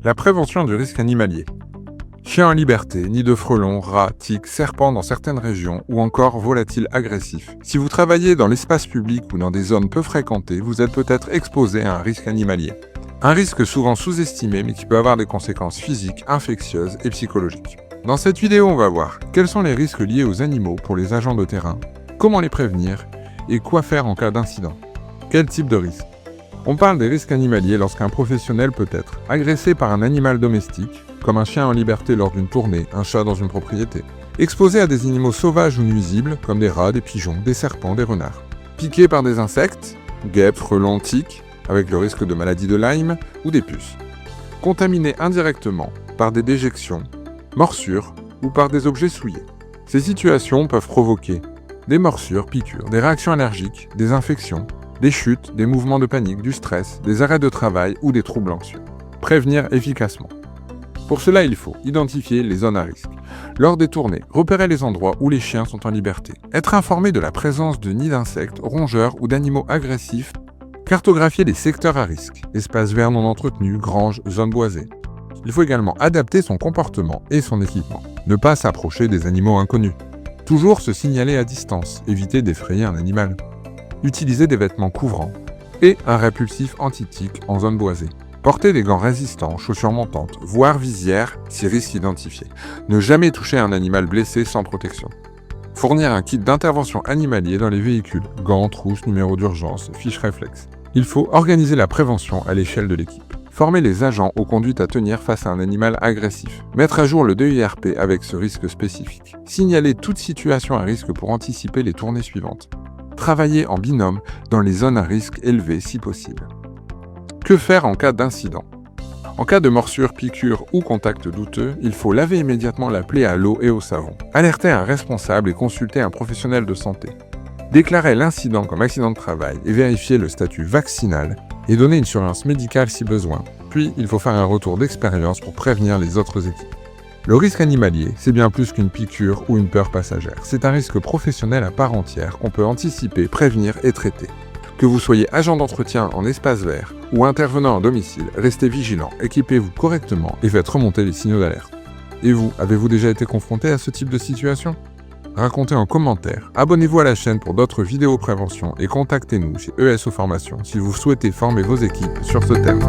La prévention du risque animalier. Chiens en liberté, nids de frelons, rats, tiques, serpents dans certaines régions ou encore volatiles agressifs. Si vous travaillez dans l'espace public ou dans des zones peu fréquentées, vous êtes peut-être exposé à un risque animalier. Un risque souvent sous-estimé mais qui peut avoir des conséquences physiques, infectieuses et psychologiques. Dans cette vidéo, on va voir quels sont les risques liés aux animaux pour les agents de terrain, comment les prévenir et quoi faire en cas d'incident. Quel type de risque? On parle des risques animaliers lorsqu'un professionnel peut être agressé par un animal domestique, comme un chien en liberté lors d'une tournée, un chat dans une propriété, exposé à des animaux sauvages ou nuisibles, comme des rats, des pigeons, des serpents, des renards, piqué par des insectes, guêpes, frelons, tiques, avec le risque de maladie de Lyme, ou des puces, contaminé indirectement par des déjections, morsures ou par des objets souillés. Ces situations peuvent provoquer des morsures, piqûres, des réactions allergiques, des infections, des chutes, des mouvements de panique, du stress, des arrêts de travail ou des troubles anxieux. Prévenir efficacement. Pour cela, il faut identifier les zones à risque. Lors des tournées, repérer les endroits où les chiens sont en liberté. Être informé de la présence de nids d'insectes, rongeurs ou d'animaux agressifs. Cartographier les secteurs à risque, espaces verts non entretenus, granges, zones boisées. Il faut également adapter son comportement et son équipement. Ne pas s'approcher des animaux inconnus. Toujours se signaler à distance, éviter d'effrayer un animal. Utiliser des vêtements couvrants et un répulsif anti-tique en zone boisée. Porter des gants résistants, chaussures montantes, voire visière si risque identifié. Ne jamais toucher un animal blessé sans protection. Fournir un kit d'intervention animalier dans les véhicules, gants, trousses, numéros d'urgence, fiches réflexes. Il faut organiser la prévention à l'échelle de l'équipe. Former les agents aux conduites à tenir face à un animal agressif. Mettre à jour le DIRP avec ce risque spécifique. Signaler toute situation à risque pour anticiper les tournées suivantes. Travailler en binôme dans les zones à risque élevé si possible. Que faire en cas d'incident? En cas de morsure, piqûre ou contact douteux, il faut laver immédiatement la plaie à l'eau et au savon. Alerter un responsable et consulter un professionnel de santé. Déclarer l'incident comme accident de travail et vérifier le statut vaccinal et donner une surveillance médicale si besoin. Puis, il faut faire un retour d'expérience pour prévenir les autres équipes. Le risque animalier, c'est bien plus qu'une piqûre ou une peur passagère. C'est un risque professionnel à part entière qu'on peut anticiper, prévenir et traiter. Que vous soyez agent d'entretien en espace vert ou intervenant en domicile, restez vigilant, équipez-vous correctement et faites remonter les signaux d'alerte. Et vous, avez-vous déjà été confronté à ce type de situation? Racontez en commentaire, abonnez-vous à la chaîne pour d'autres vidéos prévention et contactez-nous chez ESO Formation si vous souhaitez former vos équipes sur ce thème.